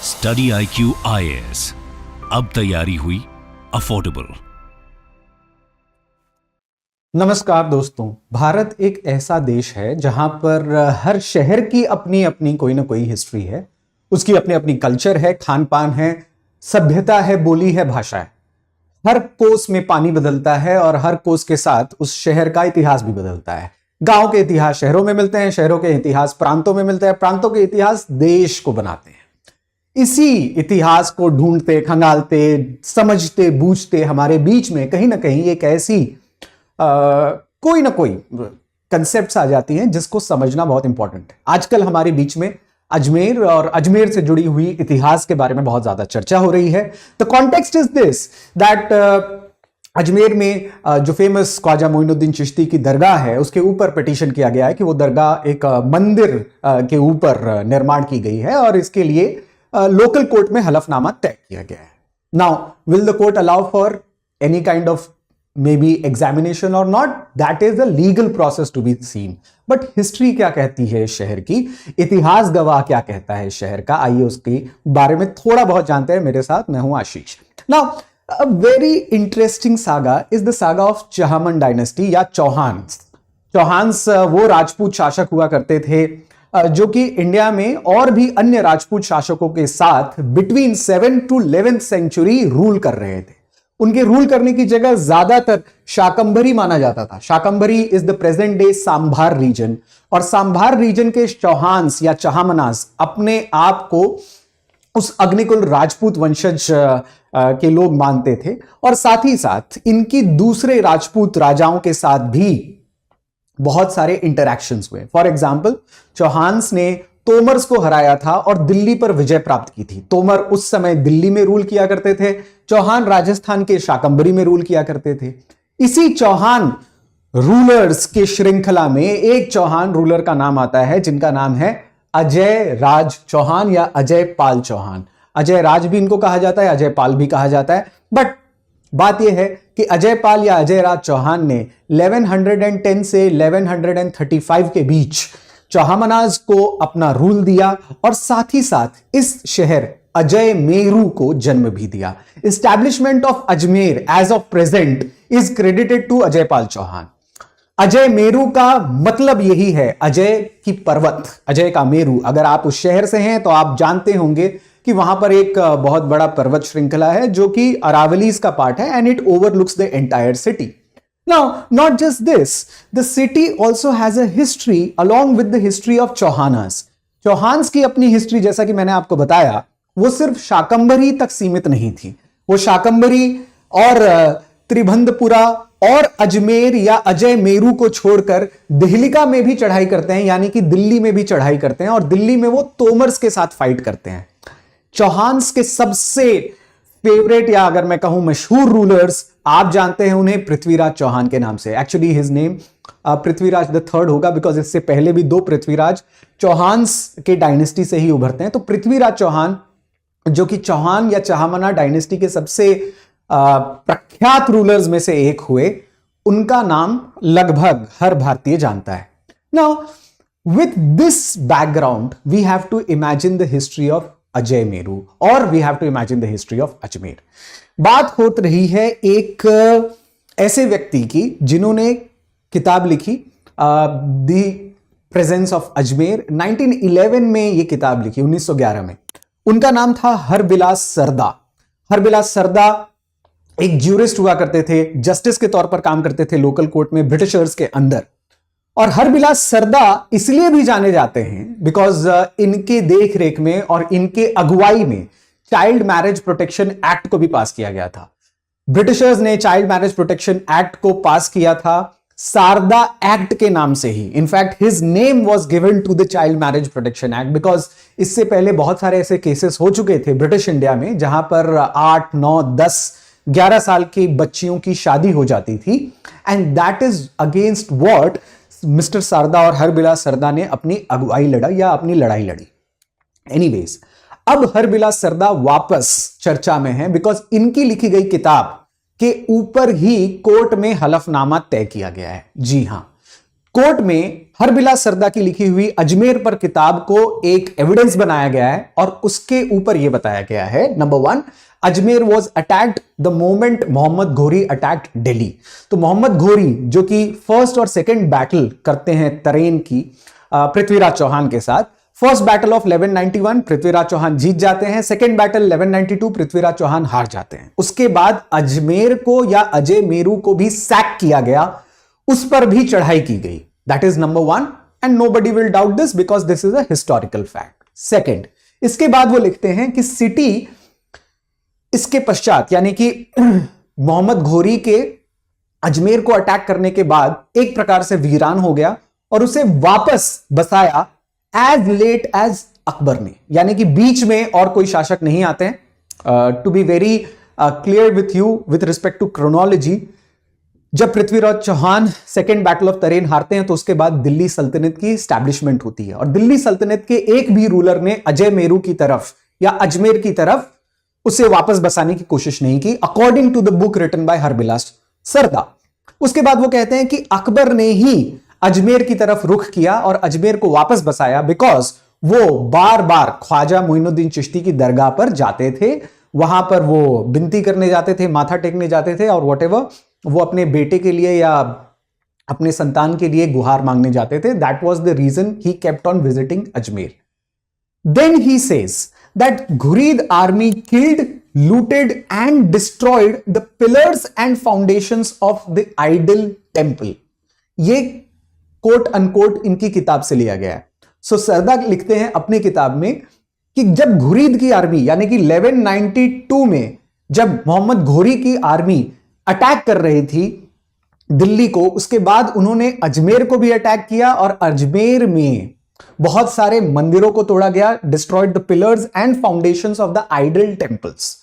Study IQ IAS, अब तैयारी हुई अफोर्डेबल। नमस्कार दोस्तों, भारत एक ऐसा देश है जहां पर हर शहर की अपनी अपनी कोई ना कोई हिस्ट्री है। उसकी अपनी अपनी कल्चर है, खान पान है, सभ्यता है, बोली है, भाषा है। हर कोस में पानी बदलता है और हर कोस के साथ उस शहर का इतिहास भी बदलता है। गांव के इतिहास शहरों में मिलते हैं, शहरों के इतिहास प्रांतों में मिलते हैं, प्रांतों के इतिहास देश को बनाते हैं। इसी इतिहास को ढूंढते, खंगालते, समझते, बूझते हमारे बीच में कहीं ना कहीं एक ऐसी कोई ना कोई कंसेप्ट्स आ जाती हैं जिसको समझना बहुत इंपॉर्टेंट है। आजकल हमारे बीच में अजमेर और अजमेर से जुड़ी हुई इतिहास के बारे में बहुत ज्यादा चर्चा हो रही है। The context is this that Ajmer में जो फेमस ख्वाजा मोइनुद्दीन चिश्ती की दरगाह है, उसके ऊपर पिटीशन किया गया है कि वो दरगाह एक मंदिर के ऊपर निर्माण की गई है और इसके लिए लोकल कोर्ट में हलफनामा तय किया गया है। Now will the court allow for any kind of maybe examination or not, that is the legal process to be seen. But history क्या कहती है इस शहर की, इतिहास गवाह क्या कहता है इस शहर का, आइए उसके बारे में थोड़ा बहुत जानते हैं। मेरे साथ मैं हूं Ashish. Now a very interesting saga is the saga of Chahamana dynasty या चौहान्स। चौहान्स वो राजपूत शासक हुआ करते थे जो कि इंडिया में और भी अन्य राजपूत शासकों के साथ between 7th to 11th century rule कर रहे थे। उनके रूल करने की जगह ज्यादातर शाकंभरी माना जाता था। Shakambhari is the present day Sambhar region, और सांभार रीजन के चौहान्स या चहामनास अपने आप को उस अग्निकुल राजपूत वंशज के लोग मानते थे, और साथ ही साथ इनकी दूसरे राजपूत राजाओं के साथ भी बहुत सारे इंटरैक्शंस हुए। फॉर एग्जाम्पल, चौहान्स ने तोमर्स को हराया था और दिल्ली पर विजय प्राप्त की थी। तोमर उस समय दिल्ली में रूल किया करते थे, चौहान राजस्थान के शाकंभरी में रूल किया करते थे। इसी चौहान रूलर्स के श्रृंखला में एक चौहान रूलर का नाम आता है जिनका नाम है अजय राज चौहान या अजय पाल चौहान। अजय राज भी इनको कहा जाता है, अजय पाल भी कहा जाता है। बट बात यह है कि अजय पाल या अजय राज चौहान ने 1110 से 1135 के बीच चौहामनाज को अपना रूल दिया और साथ ही साथ इस शहर अजय मेरू को जन्म भी दिया। Establishment of Ajmer age of present is credited to Ajay Pal Chauhan. Ajay Meru का मतलब यही है, अजय की पर्वत, अजय का मेरू। अगर आप उस शहर से हैं तो आप जानते होंगे कि वहां पर एक बहुत बड़ा पर्वत श्रृंखला है जो कि अरावलीज का पार्ट है, and it overlooks the entire city. Now, not just this, the city also has a history along with the history of Chauhanas. Chauhans की अपनी हिस्ट्री, जैसा कि मैंने आपको बताया, वो सिर्फ शाकंभरी तक सीमित नहीं थी। वो शाकंभरी और त्रिभंदपुरा और अजमेर या अजय मेरू को छोड़कर दिहलिका में भी चढ़ाई करते हैं, यानी कि दिल्ली में भी चढ़ाई करते हैं, और दिल्ली में वो तोमर्स के साथ फाइट करते हैं। चौहान्स के सबसे फेवरेट या अगर मैं कहूं मशहूर रूलर्स, आप जानते हैं उन्हें पृथ्वीराज चौहान के नाम से। Actually his name Prithviraj the third होगा, बिकॉज इससे पहले भी दो पृथ्वीराज चौहान्स के डायनेस्टी से ही उभरते हैं। तो पृथ्वीराज चौहान, जो कि चौहान या चहामना डायनेस्टी के सबसे प्रख्यात रूलर्स में से एक हुए, उनका नाम लगभग हर भारतीय जानता है। Now with this background we have to imagine the history of Ajay Meru, और we have to imagine the history of Ajmer. बात होत रही है एक ऐसे व्यक्ति की जिन्होंने किताब लिखी द प्रेजेंस ऑफ अजमेर। 1911 में ये किताब लिखी, 1911 में। उनका नाम था हरबिलास सरदा। हरबिलास सरदा एक ज्यूरिस्ट हुआ करते थे, जस्टिस के तौर पर काम करते थे लोकल कोर्ट में ब्रिटिशर्स के अंदर। और हरबिलास सरदा इसलिए भी जाने जाते हैं बिकॉज इनके देख रेख में और इनके अगुवाई में चाइल्ड मैरिज प्रोटेक्शन एक्ट को भी पास किया गया था। ब्रिटिशर्स ने चाइल्ड मैरिज प्रोटेक्शन एक्ट को पास किया था सारदा एक्ट के नाम से ही। In fact his name was given to the child marriage protection act because इससे पहले बहुत सारे ऐसे केसेस हो चुके थे ब्रिटिश इंडिया में जहां पर 8, 9, 10, 11 साल की बच्चियों की शादी हो जाती थी, and that is against what mister Sarda और हरबिलास सरदा ने अपनी अगुवाई लड़ा या अपनी लड़ाई लड़ी। एनीवेज, अब हरबिलास सरदा वापस चर्चा में है बिकॉज इनकी लिखी गई किताब के ऊपर ही कोर्ट में हलफनामा तय किया गया है। जी हां, कोर्ट में हरबिलास सरदा की लिखी हुई अजमेर पर किताब को एक एविडेंस बनाया गया है और उसके ऊपर यह बताया गया है, number 1, Ajmer was attacked the moment Mohammed Ghori attacked Delhi. तो मोहम्मद घोरी जो कि फर्स्ट और सेकंड बैटल करते हैं तरेन की पृथ्वीराज चौहान के साथ, first battle of 1191 Prithviraj Chauhan जीत जाते हैं, सेकंड बैटल 1192 पृथ्वीराज चौहान हार जाते हैं। उसके बाद अजमेर को या अजय मेरू को भी सैक किया गया, उस पर भी चढ़ाई की गई। That is number 1 and nobody will doubt this because this is a historical fact. Second, इसके बाद वो लिखते हैं कि सिटी इसके पश्चात यानी कि मोहम्मद घोरी के अजमेर को अटैक करने के बाद एक प्रकार से वीरान हो गया और उसे वापस बसाया एज लेट एज अकबर ने, यानी कि बीच में और कोई शासक नहीं आते हैं। To be very clear with you with respect to chronology, जब Prithviraj Chauhan second battle of Tarain हारते हैं तो उसके बाद दिल्ली सल्तनत की स्टैब्लिशमेंट होती है और दिल्ली सल्तनत के एक भी रूलर ने अजय मेरू की तरफ या अजमेर की तरफ उसे वापस बसाने की कोशिश नहीं की, according to the book written by Harbilas Sarda. उसके बाद वो कहते हैं कि अकबर ने ही अजमेर की तरफ रुख किया और अजमेर को वापस बसाया बिकॉज वो बार बार ख्वाजा मोइनुद्दीन चिश्ती की दरगाह पर जाते थे, वहां पर वो विनती करने जाते थे, माथा टेकने जाते थे और व्हाटएवर वो अपने बेटे के लिए या अपने संतान के लिए गुहार मांगने जाते थे। That was the reason he kept on visiting Ajmer. Then he says that Ghurid army killed, looted and destroyed the pillars and foundations of the idol temple। ये कोट अनकोट इनकी किताब से लिया गया है। सो सरदा लिखते हैं अपनी किताब में कि जब घुरीद की आर्मी यानी कि 1192 में जब मोहम्मद घोरी की आर्मी अटैक कर रही थी दिल्ली को, उसके बाद उन्होंने अजमेर को भी अटैक किया और अजमेर में बहुत सारे मंदिरों को तोड़ा गया, destroyed the pillars and foundations of the idol temples.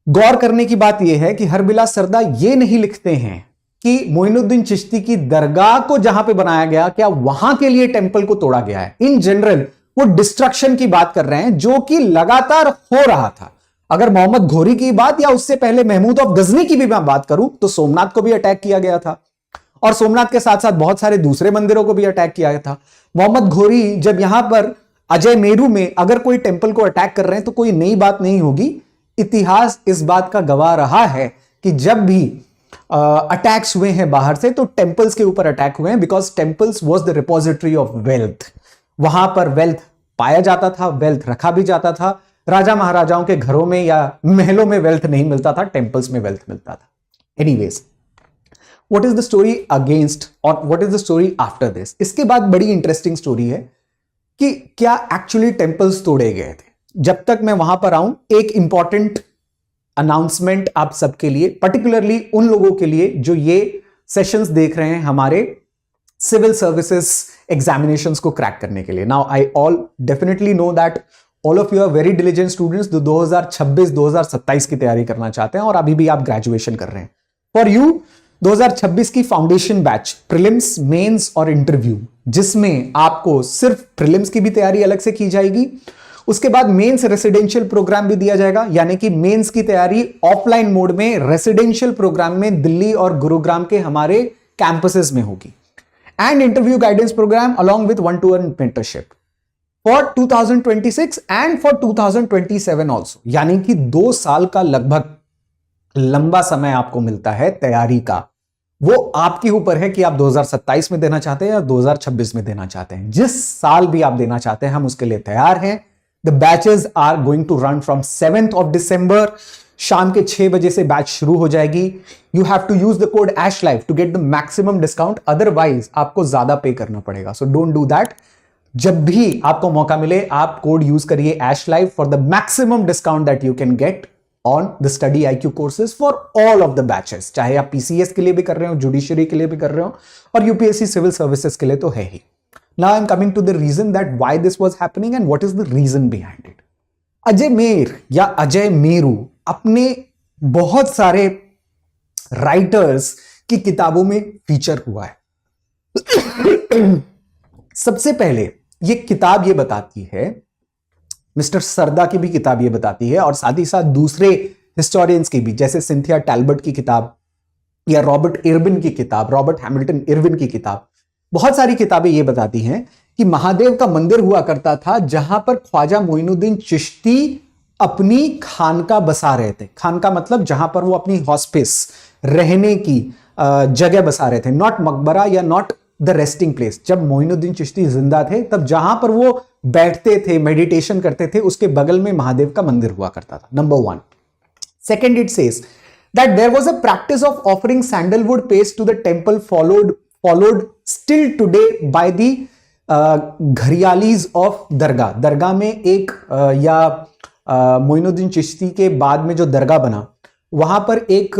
गौर करने की बात यह है कि हरबिलास सरदा यह नहीं लिखते हैं कि मोइनुद्दीन चिश्ती की दरगाह को जहां पे बनाया गया क्या वहां के लिए टेंपल को तोड़ा गया है। इन जनरल वो डिस्ट्रक्शन की बात कर रहे हैं जो कि लगातार हो रहा था। अगर मोहम्मद घोरी की बात या उससे पहले महमूद ऑफ गजनी की भी मैं बात करूं तो सोमनाथ को भी अटैक किया गया था और सोमनाथ के साथ साथ बहुत सारे दूसरे मंदिरों को भी अटैक किया गया था। मोहम्मद घोरी जब यहां पर अजय मेरू में अगर कोई टेंपल को अटैक कर रहे हैं तो कोई नई बात नहीं होगी। इतिहास इस बात का गवाह रहा है कि जब भी अटैक्स हुए हैं बाहर से तो टेंपल्स के ऊपर अटैक हुए हैं because temples was the repository of wealth. वहां पर वेल्थ पाया जाता था, वेल्थ रखा भी जाता था। राजा महाराजाओं के घरों में या महलों में वेल्थ नहीं मिलता था, टेंपल्स में वेल्थ मिलता था। Anyways, what is the story against और what is the story after this. इसके बाद बड़ी इंटरेस्टिंग स्टोरी है कि क्या एक्चुअली टेंपल्स तोड़े गए थे। जब तक मैं वहां पर आऊं एक इंपॉर्टेंट अनाउंसमेंट आप सबके लिए, पर्टिकुलरली उन लोगों के लिए जो ये सेशंस देख रहे हैं हमारे सिविल सर्विसेज एग्जामिनेशंस को क्रैक करने के लिए। Now I all definitely know that all of you are very diligent students जो 2026-2027 की तैयारी करना चाहते हैं और अभी भी आप ग्रेजुएशन कर रहे हैं। फॉर यू 2026 की फाउंडेशन बैच प्रीलिम्स, मेंस और इंटरव्यू, जिसमें आपको सिर्फ प्रीलिम्स की भी तैयारी अलग से की जाएगी, उसके बाद मेंस रेसिडेंशियल प्रोग्राम भी दिया जाएगा, यानी कि मेंस की तैयारी ऑफलाइन मोड में रेसिडेंशियल प्रोग्राम में दिल्ली और गुरुग्राम के हमारे कैंपसेस में होगी, and interview guidance program along with 1-to-1 mentorship for 2026 and for 2027 also. यानी कि 2 साल का लगभग लंबा समय आपको मिलता है तैयारी का। वो आपके ऊपर है कि आप 2027 में देना चाहते हैं या 2026 में देना चाहते हैं। जिस साल भी आप देना चाहते हैं हम उसके लिए तैयार हैं। The batches are going to run from 7th of December। शाम के 6 बजे से बैच शुरू हो जाएगी। You have to use the code ASHLIFE to get the maximum discount, otherwise आपको ज्यादा पे करना पड़ेगा। So don't do that। जब भी आपको मौका मिले आप कोड यूज करिए ASHLIFE for the maximum discount that you can get on the study IQ courses for all of the batches। चाहे आप PCS के लिए भी कर रहे हो, जुडिशरी के लिए भी कर रहे हो और UPSC सिविल सर्विसेज के लिए तो है ही। Now I'm coming to the reason that why this was happening and what is the reason behind it। Ajay मेर या अजय मेरू अपने बहुत सारे राइटर्स की किताबों में फीचर हुआ है। सबसे पहले ये किताब ये बताती है, मिस्टर सरदा की भी किताब ये बताती है और साथ ही साथ दूसरे हिस्टोरियंस की भी, जैसे सिंथिया टैल्बर्ट की किताब या रॉबर्ट इरविन की किताब, रॉबर्ट हैमिल्टन इरविन की किताब, बहुत सारी किताबें ये बताती हैं कि महादेव का मंदिर हुआ करता था जहां पर ख्वाजा मोइनुद्दीन चिश्ती अपनी खानका बसा रहे थे। खानका मतलब जहां पर वो अपनी हॉस्पिस, रहने की जगह बसा रहे थे, नॉट मकबरा या नॉट द रेस्टिंग प्लेस। जब मोइनुद्दीन चिश्ती जिंदा थे तब जहां पर वो बैठते थे, मेडिटेशन करते थे, उसके बगल में महादेव का मंदिर हुआ करता था। Number 1। Second, it says that there was a practice of offering sandalwood paste to the temple followed still today by the घरियालीज ऑफ दरगाह। दरगाह में एक या मोइनुद्दीन चिश्ती के बाद में जो दरगाह बना वहां पर एक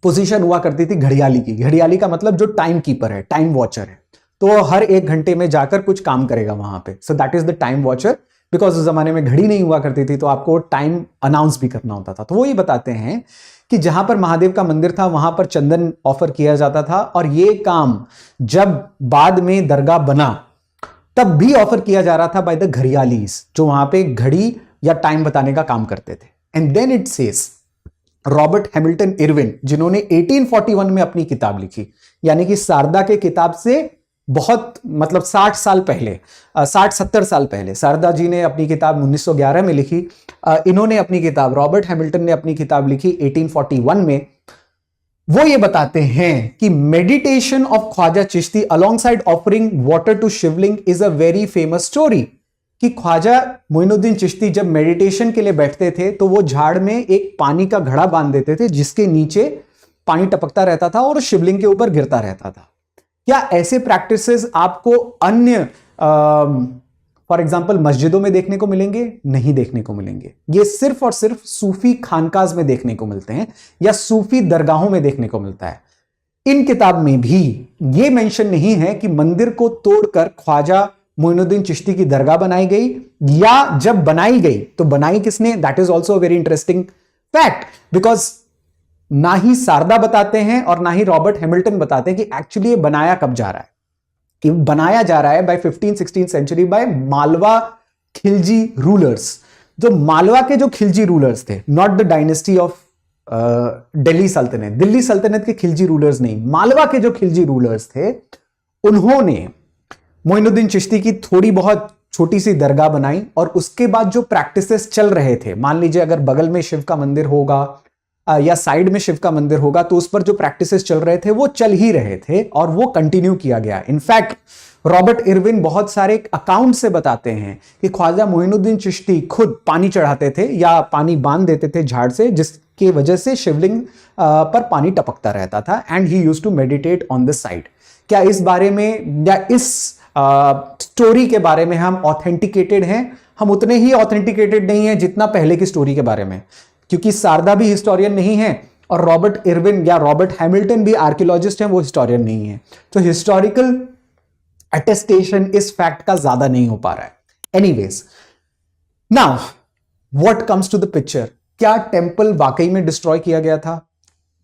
पोजीशन हुआ करती थी घड़ियाली की। घड़ियाली का मतलब जो टाइम कीपर है, टाइम वॉचर है, तो वो हर 1 घंटे में जाकर कुछ काम करेगा वहां पे। So that is the time watcher, because उस जमाने में घड़ी नहीं हुआ करती थी तो आपको टाइम अनाउंस भी करना होता था। तो वो ये बताते हैं कि जहां पर महादेव का मंदिर था वहां पर चंदन ऑफर किया जाता था, और ये काम जब बाद में दरगाह बना तब भी ऑफर किया जा रहा था बाय द घड़ियालीज, जो वहां पे घड़ी या टाइम बताने का काम करते थे। And then it says Robert Hamilton Irwin, जिन्होंने 1841 में अपनी किताब लिखी, यानी कि शारदा के किताब से बहुत मतलब 60 साल पहले, 60-70 साल पहले शारदा जी ने अपनी किताब 1911 में लिखी। इन्होंने अपनी किताब, रॉबर्ट हैमिल्टन ने अपनी किताब लिखी 1841 में। वो ये बताते हैं कि meditation of Khwaja Chishti alongside offering water to Shivling is a very famous story. कि ख्वाजा मोइनुद्दीन चिश्ती जब मेडिटेशन के लिए बैठते थे तो वो झाड़ में एक पानी का घड़ा बांध देते थे जिसके नीचे पानी टपकता रहता था और शिवलिंग के ऊपर गिरता रहता था। क्या ऐसे प्रैक्टिसेस आपको अन्य फॉर एग्जांपल मस्जिदों में देखने को मिलेंगे? नहीं देखने को मिलेंगे। ये सिर्फ और सिर्फ सूफी खानकाज में देखने को मिलते हैं या सूफी दरगाहों में देखने को मिलता है। इन किताब में भी ये मेंशन नहीं है कि मंदिर को तोड़कर ख्वाजा मोइनुद्दीन चिश्ती की दरगाह बनाई गई, या जब बनाई गई तो बनाई किसने। That is also very interesting fact, because ना ही शारदा बताते हैं और ना ही रॉबर्ट हैमिल्टन बताते हैं कि एक्चुअली ये बनाया कब जा रहा है। कि बनाया जा रहा है by 15-16 century by Malwa Khilji rulers. जो मालवा के जो खिलजी रूलर्स थे, not the dynasty of Delhi Sultanate, Delhi सल्तनत के खिलजी रूलर्स नहीं, मालवा के जो खिलजी रूलर्स थे, उन्होंने मोइनुद्दीन चिश्ती की थोड़ी बहुत छोटी सी दरगाह बनाई, और उसके बाद जो प्रैक्टिसेस चल रहे थे, मान लीजिए अगर बगल में शिव का मंदिर होगा या साइड में शिव का मंदिर होगा, तो उस पर जो प्रैक्टिसेस चल रहे थे वो चल ही रहे थे और वो कंटिन्यू किया गया। इनफैक्ट रॉबर्ट इरविन बहुत सारे अकाउंट से बताते हैं कि ख्वाजा मोइनुद्दीन चिश्ती खुद पानी चढ़ाते थे या पानी बांध देते थे झाड़ से, जिसकी वजह से शिवलिंग पर पानी टपकता रहता था, and he used to meditate on the side. क्या इस बारे में या इस स्टोरी के बारे में हम ऑथेंटिकेटेड हैं? हम उतने ही ऑथेंटिकेटेड नहीं है जितना पहले की स्टोरी के बारे में, क्योंकि शारदा भी हिस्टोरियन नहीं है और रॉबर्ट इरविन या रॉबर्ट हैमिल्टन भी आर्कियोलॉजिस्ट हैं, वो हिस्टोरियन नहीं है। तो हिस्टोरिकल अटेस्टेशन इस फैक्ट का ज्यादा नहीं हो पा रहा है। Anyways, now what comes to the picture. क्या टेंपल वाकई में डिस्ट्रॉय किया गया था?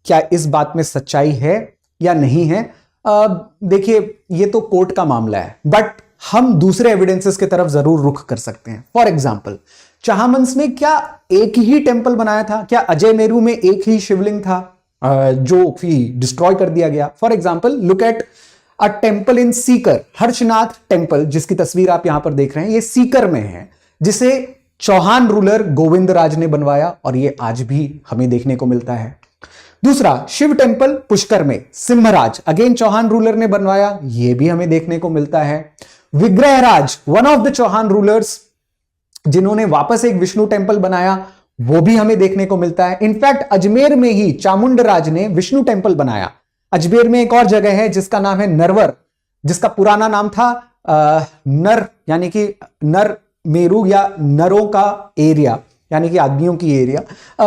क्या इस बात में सच्चाई है या नहीं है? देखिए, ये तो कोर्ट का मामला है, बट हम दूसरे एविडेंसेस की तरफ जरूर रुख कर सकते हैं। फॉर एग्जाम्पल, चाहमंस ने क्या एक ही टेंपल बनाया था? क्या अजय मेरू में एक ही शिवलिंग था जो भी डिस्ट्रॉय कर दिया गया? For example, look at a temple in Sikar, Harshnath temple, जिसकी तस्वीर आप यहां पर देख रहे हैं, ये सीकर में है, जिसे चौहान रूलर गोविंद राज ने बनवाया, और ये आज भी हमें देखने को मिलता है। दूसरा, शिव टेंपल पुष्कर में, सिंहराज, अगेन चौहान रूलर ने बनवाया, ये भी हमें देखने को मिलता है। Vigraharaja, one of the Chauhan rulers, जिन्होंने वापस एक विष्णु टेंपल बनाया, वो भी हमें देखने को मिलता है। इनफैक्ट अजमेर में ही चामुंडराज ने विष्णु टेंपल बनाया। अजमेर में एक और जगह है जिसका नाम है नरवर, जिसका पुराना नाम था नर, यानी कि नर मेरू या नरों का एरिया, यानी कि आदमियों की एरिया।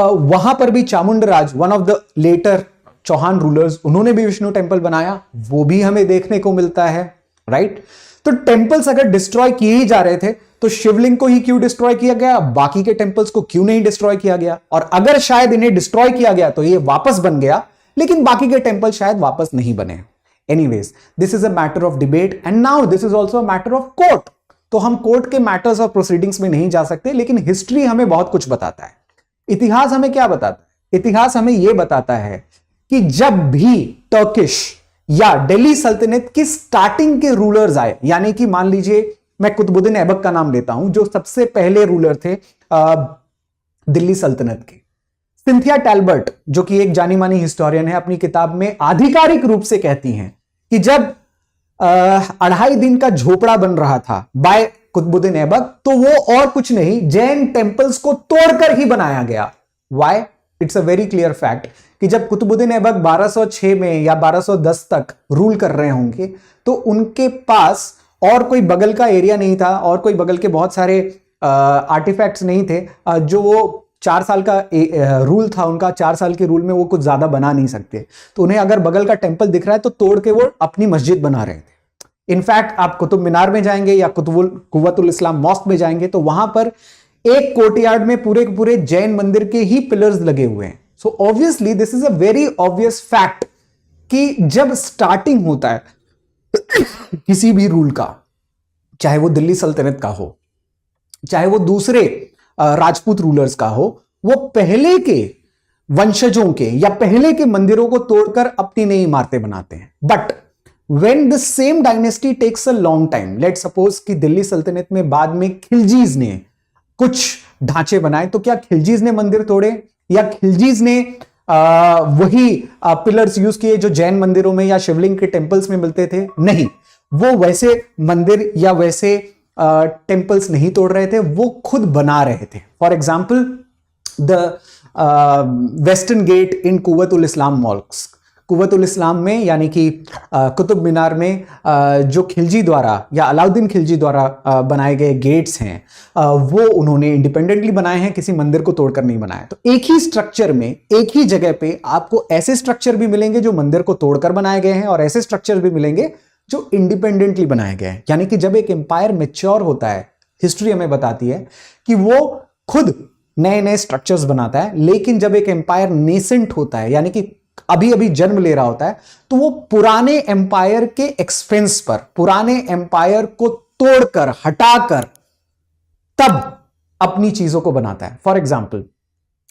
वहां पर भी Chamundaraj, one of the later Chauhan rulers, उन्होंने भी विष्णु टेंपल बनाया, वो भी हमें देखने को मिलता है। राइट? तो टेंपल्स अगर डिस्ट्रॉय किए ही जा रहे थे तो शिवलिंग को ही क्यों डिस्ट्रॉय किया गया? बाकी के टेंपल्स को क्यों नहीं डिस्ट्रॉय किया गया? और अगर शायद इन्हें डिस्ट्रॉय किया गया तो ये वापस बन गया, लेकिन बाकी के टेंपल शायद वापस नहीं बने। Anyways, this is a matter of debate and now this is also a matter of court. तो हम कोर्ट के मैटर्स और प्रोसीडिंग्स में नहीं जा सकते, लेकिन हिस्ट्री हमें बहुत कुछ बताता है। इतिहास हमें क्या बताता है? इतिहास हमें यह बताता है कि जब भी टर्किश या दिल्ली सल्तनत की स्टार्टिंग के रूलर्स आए, यानी कि मान लीजिए मैं कुतुबुद्दीन ऐबक का नाम लेता हूं, जो सबसे पहले रूलर थे दिल्ली सल्तनत के। सिंथिया टैलबर्ट, जो कि एक जानी मानी हिस्टोरियन है, अपनी किताब में आधिकारिक रूप से कहती हैं कि जब 2.5 दिन का झोपड़ा बन रहा था बाय कुतुबुद्दीन ऐबक, तो वो और कुछ नहीं, जैन टेम्पल्स को तोड़कर ही बनाया गया। Why? It's a very clear fact कि जब कुतुबुद्दीन ऐबक 1206 में या 1210 तक रूल कर रहे होंगे, तो उनके पास और कोई बगल का एरिया नहीं था, और कोई बगल के बहुत सारे आर्टिफैक्ट्स नहीं थे, जो वो 4 साल का रूल था उनका, 4 साल के रूल में वो कुछ ज्यादा बना नहीं सकते। तो उन्हें अगर बगल का टेंपल दिख रहा है तो तोड़ के वो अपनी मस्जिद बना रहे थे। इनफैक्ट आप कुतुब मीनार में जाएंगे या कुव्वतुल इस्लाम मॉस्क में जाएंगे तो वहां पर एक कोर्टयार्ड में पूरे पूरे जैन मंदिर के ही पिलर्स लगे हुए हैं। So obviously this is a very obvious fact कि जब स्टार्टिंग होता है किसी भी रूल का, चाहे वो दिल्ली सल्तनत का हो, चाहे वो दूसरे राजपूत रूलर्स का हो, वो पहले के वंशजों के या पहले के मंदिरों को तोड़कर अपनी नई इमारतें बनाते हैं। But when the same dynasty takes a long time, let's suppose कि दिल्ली सल्तनत में बाद में खिलजीज ने कुछ ढांचे बनाए, तो क्या खिलजीज ने मंदिर तोड़े या खिलजीज ने वही पिलर्स यूज किए जो जैन मंदिरों में या शिवलिंग के टेंपल्स में मिलते थे? नहीं, वो वैसे मंदिर या वैसे टेंपल्स नहीं तोड़ रहे थे, वो खुद बना रहे थे। For example the western gate in Quwwatul Islam mosque, Quwwatul Islam में यानी कि कुतुब मीनार में जो खिलजी द्वारा या अलाउद्दीन खिलजी द्वारा बनाए गए गेट्स हैं, वो उन्होंने इंडिपेंडेंटली बनाए हैं, किसी मंदिर को तोड़कर नहीं बनाया। तो एक ही स्ट्रक्चर में, एक ही जगह पे आपको ऐसे स्ट्रक्चर भी मिलेंगे जो मंदिर को तोड़कर बनाए गए हैं, और ऐसे स्ट्रक्चर भी मिलेंगे जो इंडिपेंडेंटली बनाए गए हैं। यानी कि जब एक एम्पायर मैच्योर होता है, हिस्ट्री हमें बताती है कि वो खुद नए नए स्ट्रक्चर्स बनाता है, लेकिन जब एक एम्पायर नेसेंट होता है, यानी कि अभी अभी जन्म ले रहा होता है, तो वो पुराने एम्पायर के एक्सपेंस पर, पुराने एम्पायर को तोड़कर, हटाकर तब अपनी चीजों को बनाता है। फॉर एग्जाम्पल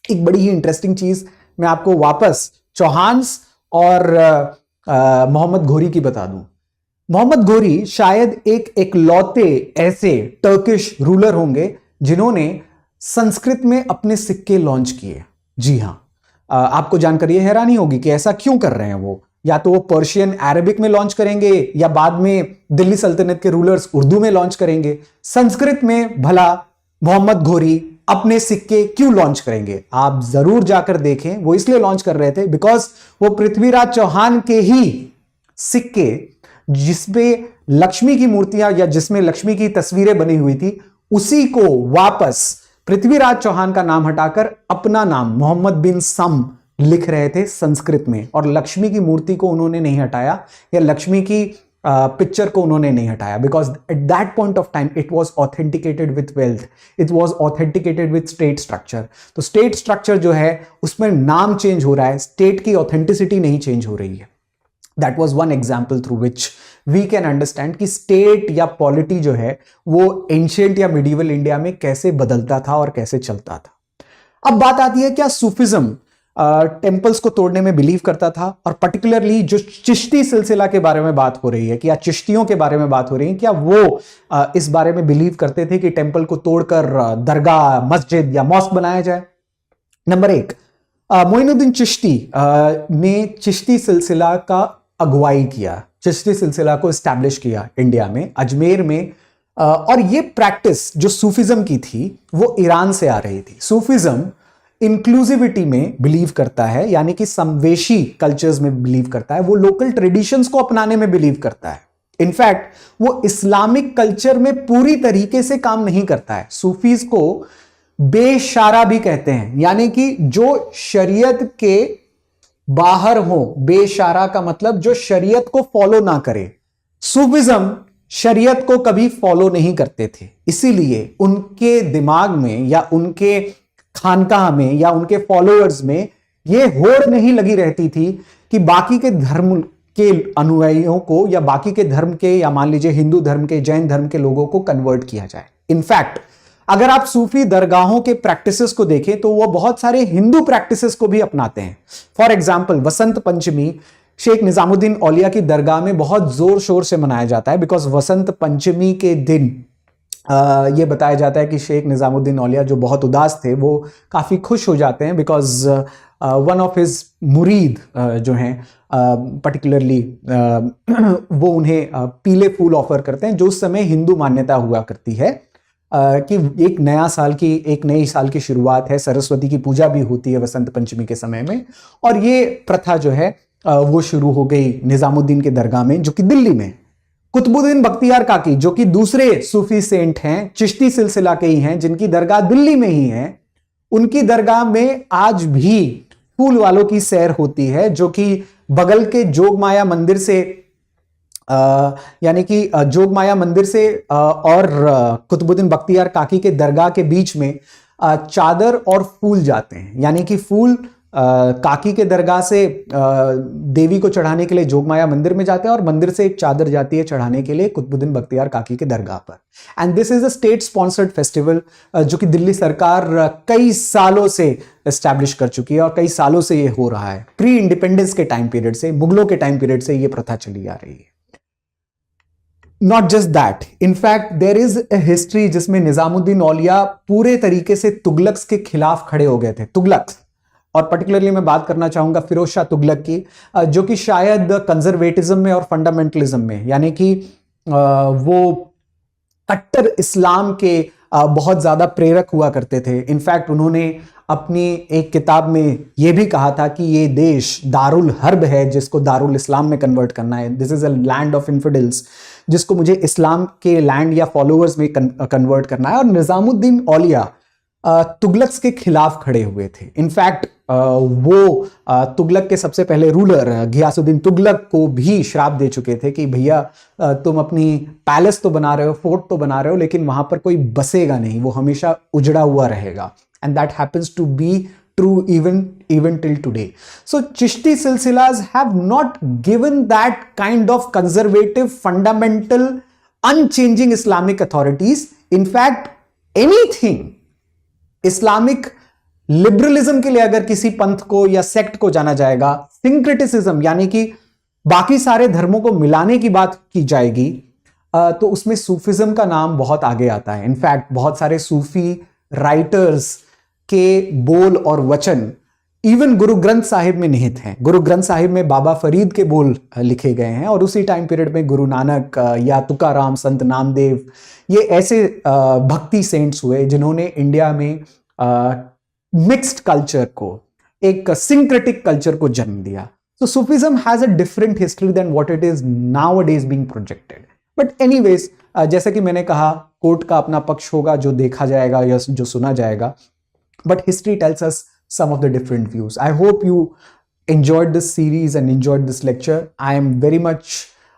एक बड़ी ही इंटरेस्टिंग चीज मैं आपको वापस चौहान्स और मोहम्मद घोरी की बता दूं। मोहम्मद घोरी शायद एक इकलौते ऐसे टर्किश रूलर होंगे जिन्होंने संस्कृत में अपने सिक्के लॉन्च किए। जी हां, आपको जानकर यह हैरानी होगी कि ऐसा क्यों कर रहे हैं वो। या तो वो पर्शियन अरबिक में लॉन्च करेंगे, या बाद में दिल्ली सल्तनत के रूलर्स उर्दू में लॉन्च करेंगे। संस्कृत में भला मोहम्मद घोरी अपने सिक्के क्यों लॉन्च करेंगे? आप जरूर जाकर देखें, वो इसलिए लॉन्च कर रहे थे बिकॉज वो पृथ्वीराज चौहान के ही सिक्के, जिसपे लक्ष्मी की मूर्तियां या जिसमें लक्ष्मी की तस्वीरें बनी हुई थी, उसी को वापस पृथ्वीराज चौहान का नाम हटाकर अपना नाम मोहम्मद बिन सम लिख रहे थे संस्कृत में, और लक्ष्मी की मूर्ति को उन्होंने नहीं हटाया या लक्ष्मी की पिक्चर को उन्होंने नहीं हटाया, because at that point of time it was authenticated with wealth, it was authenticated with state structure. तो स्टेट स्ट्रक्चर जो है उसमें नाम चेंज हो रहा है, स्टेट की ऑथेंटिसिटी नहीं चेंज हो रही है। That was one example through which we can understand कि स्टेट या पॉलिटी जो है वो एंशिएंट या मिडिवल इंडिया में कैसे बदलता था और कैसे चलता था। अब बात आती है, क्या सूफिज्म टेम्पल्स को तोड़ने में बिलीव करता था? और पर्टिकुलरली जो चिश्ती सिलसिला के बारे में बात हो रही है, क्या चिश्तियों के बारे में बात हो रही है, क्या वो इस बारे में बिलीव करते थे कि टेम्पल को तोड़कर दरगाह, मस्जिद या मॉस्क बनाया जाए? नंबर 1, मोइनुद्दीन चिश्ती ने चिश्ती सिलसिला का अगुवाई किया, चिश्ती सिलसिला को एस्टैब्लिश किया इंडिया में, अजमेर में। और ये प्रैक्टिस जो सूफिज्म की थी वो ईरान से आ रही थी। सूफिज्म इंक्लूसिविटी में बिलीव करता है, यानी कि समवेशी कल्चर्स में बिलीव करता है, वो लोकल ट्रेडिशंस को अपनाने में बिलीव करता है। इनफैक्ट वो इस्लामिक कल्चर में पूरी तरीके से काम नहीं करता है। सूफीज को बेशारा भी कहते हैं, यानी कि जो शरीयत के बाहर हो। बेशारा का मतलब जो शरीयत को फॉलो ना करे। सूफिज्म शरीयत को कभी फॉलो नहीं करते थे, इसीलिए उनके दिमाग में या उनके खानकाह में या उनके फॉलोअर्स में यह होड़ नहीं लगी रहती थी कि बाकी के धर्म के अनुयायियों को या बाकी के धर्म के, या मान लीजिए हिंदू धर्म के, जैन धर्म के लोगों को कन्वर्ट किया जाए। इनफैक्ट अगर आप सूफी दरगाहों के प्रैक्टिसेस को देखें तो वो बहुत सारे हिंदू प्रैक्टिसेस को भी अपनाते हैं। फॉर एग्जाम्पल वसंत पंचमी शेख निजामुद्दीन औलिया की दरगाह में बहुत जोर शोर से मनाया जाता है, बिकॉज वसंत पंचमी के दिन ये बताया जाता है कि शेख निजामुद्दीन औलिया जो बहुत उदास थे वो काफ़ी खुश हो जाते हैं, बिकॉज वन ऑफ हिज मुरीद जो हैं पर्टिकुलरली वो उन्हें पीले फूल ऑफर करते हैं, जो उस समय हिंदू मान्यता हुआ करती है कि एक नई साल की शुरुआत है, सरस्वती की पूजा भी होती है वसंत पंचमी के समय में। और ये प्रथा जो है वो शुरू हो गई निजामुद्दीन के दरगाह में, जो कि दिल्ली में। कुतुबुद्दीन बख्तियार काकी जो कि दूसरे सूफी सेंट हैं, चिश्ती सिलसिला के ही हैं, जिनकी दरगाह दिल्ली में ही है, उनकी दरगाह में आज भी फूल वालों की सैर होती है, जो कि बगल के जोगमाया मंदिर से यानी कि जोगमाया मंदिर से और कुतुबुद्दीन बख्तियार काकी के दरगाह के बीच में चादर और फूल जाते हैं। यानी कि फूल काकी के दरगाह से देवी को चढ़ाने के लिए जोगमाया मंदिर में जाते हैं, और मंदिर से एक चादर जाती है चढ़ाने के लिए कुतुबुद्दीन बख्तियार काकी के दरगाह पर। And this is a state sponsored festival, जो कि दिल्ली सरकार कई सालों से एस्टैब्लिश कर चुकी है, और कई सालों से ये हो रहा है। प्री इंडिपेंडेंस के टाइम पीरियड से, मुगलों के टाइम पीरियड से ये प्रथा चली आ रही है। Not just that, in fact there is a history जिसमें निजामुद्दीन औलिया पूरे तरीके से तुगलक्स के खिलाफ खड़े हो गए थे। तुगलक्स, और पर्टिकुलरली मैं बात करना चाहूंगा फिरोज शाह तुगलक की, जो कि शायद कंजर्वेटिज्म में और फंडामेंटलिज्म में, यानी कि वो कट्टर इस्लाम के बहुत ज्यादा प्रेरक हुआ करते थे। इनफैक्ट उन्होंने अपनी एक किताब में यह भी कहा था कि ये देश दारुल हर्ब है, जिसको दारुल इस्लाम में कन्वर्ट करना है। This is a land of infidels, जिसको मुझे इस्लाम के लैंड या फॉलोअर्स में कन्वर्ट करना है। और निजामुद्दीन औलिया तुगलक्स के खिलाफ खड़े हुए थे। इनफैक्ट वो तुगलक के सबसे पहले रूलर घियासुद्दीन तुगलक को भी श्राप दे चुके थे कि भैया तुम अपनी पैलेस तो बना रहे हो, फोर्ट तो बना रहे हो, लेकिन वहां पर कोई बसेगा नहीं, वो हमेशा उजड़ा हुआ रहेगा। And that happens to be true even till today. So Chishti silsilas have not given that kind of conservative, fundamental, unchanging Islamic authorities. In fact, anything Islamic liberalism के लिए अगर किसी पंथ को या सेक्ट को जाना जाएगा, सिंक्रेटिसिज्म यानी कि बाकी सारे धर्मों को मिलाने की बात की जाएगी, तो उसमें सूफिज्म का नाम बहुत आगे आता है। इनफैक्ट बहुत सारे सूफी राइटर्स के बोल और वचन इवन गुरु ग्रंथ साहिब में निहित हैं। गुरु ग्रंथ साहिब में बाबा फरीद के बोल लिखे गए हैं, और उसी टाइम पीरियड में गुरु नानक या तुकाराम, संत नामदेव, ये ऐसे भक्ति सेंट्स हुए जिन्होंने इंडिया में मिक्स्ड कल्चर को, एक सिंक्रेटिक कल्चर को जन्म दिया। So Sufism has a different history than what it is nowadays being projected. But anyways, जैसा कि मैंने कहा, कोर्ट का अपना पक्ष होगा जो देखा जाएगा या जो सुना जाएगा, but history tells us some of the different views. I hope you enjoyed this series and enjoyed this lecture. I am very much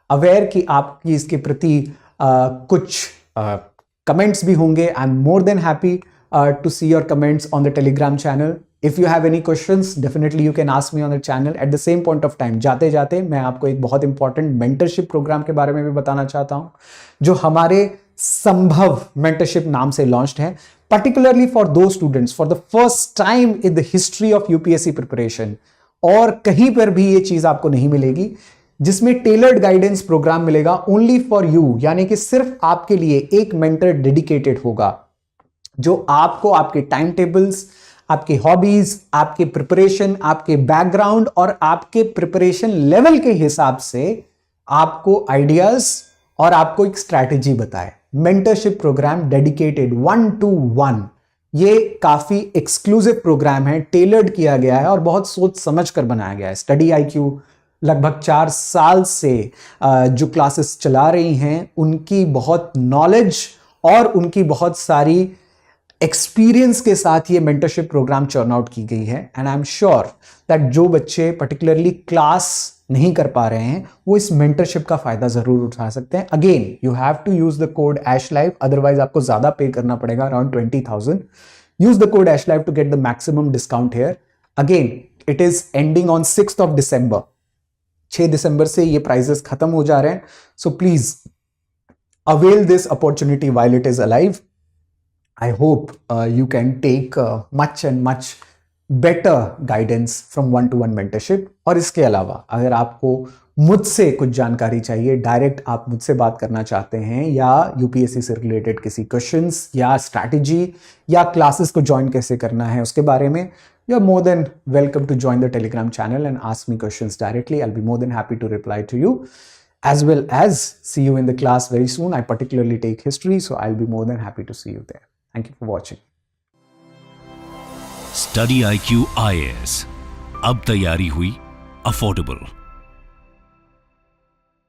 aware कि आपकी इसके प्रति कुछ comments भी होंगे. I'm more than happy to see your comments on the Telegram channel. If you have any questions, definitely you can ask me on the channel. At the same point of time, जाते जाते मैं आपको एक बहुत important mentorship programme के बारे में भी बताना चाहता हूं, जो हमारे संभव मेंटरशिप नाम से लॉन्च्ड है, particularly for those students for the first time in the history of UPSC preparation. और कहीं पर भी ये चीज आपको नहीं मिलेगी, जिसमें टेलर्ड गाइडेंस प्रोग्राम मिलेगा ओनली फॉर यू, यानी कि सिर्फ आपके लिए एक मेंटर डेडिकेटेड होगा, जो आपको आपके टाइम टेबल्स, आपके हॉबीज, आपके प्रिपरेशन, आपके बैकग्राउंड और आपके प्रिपरेशन लेवल के हिसाब से आपको आइडियाज और आपको एक स्ट्रैटेजी बताए। मेंटरशिप प्रोग्राम डेडिकेटेड 1-to-1, ये काफी एक्सक्लूसिव प्रोग्राम है, टेलर्ड किया गया है और बहुत सोच समझ कर बनाया गया है। स्टडी IQ लगभग 4 साल से जो क्लासेस चला रही हैं, उनकी बहुत नॉलेज और उनकी बहुत सारी एक्सपीरियंस के साथ ये मेंटरशिप प्रोग्राम चर्न आउट की गई है। And I am sure that जो बच्चे पर्टिकुलरली क्लास नहीं कर पा रहे हैं, वो इस मेंटरशिप का फायदा जरूर उठा सकते हैं। Again you have to use the code ASHLIVE, otherwise आपको ज्यादा पे करना पड़ेगा, around 20,000। Use the code ASHLIVE to get the maximum discount here. Again it is ending on 6th December। 6 दिसंबर से ये प्राइजेस खत्म हो जा रहे हैं, so please avail this opportunity while it is alive. I hope you can take much and much better guidance from one two one mentorship. और इसके अलावा अगर आपको मुझसे कुछ जानकारी चाहिए, डायरेक्ट आप मुझसे बात करना चाहते हैं, या यूपीएससी से रिलेटेड किसी क्वेश्चंस या स्ट्रैटेजी या क्लासेस को ज्वाइन कैसे करना है उसके बारे में, you are more than welcome to join the Telegram channel and ask me questions directly. I will be more than happy to reply to you, as well as see you in the class very soon. I particularly take history, so I'll be more than happy to see you there. Thank you for watching. Study IQ IAS, अब तैयारी हुई affordable.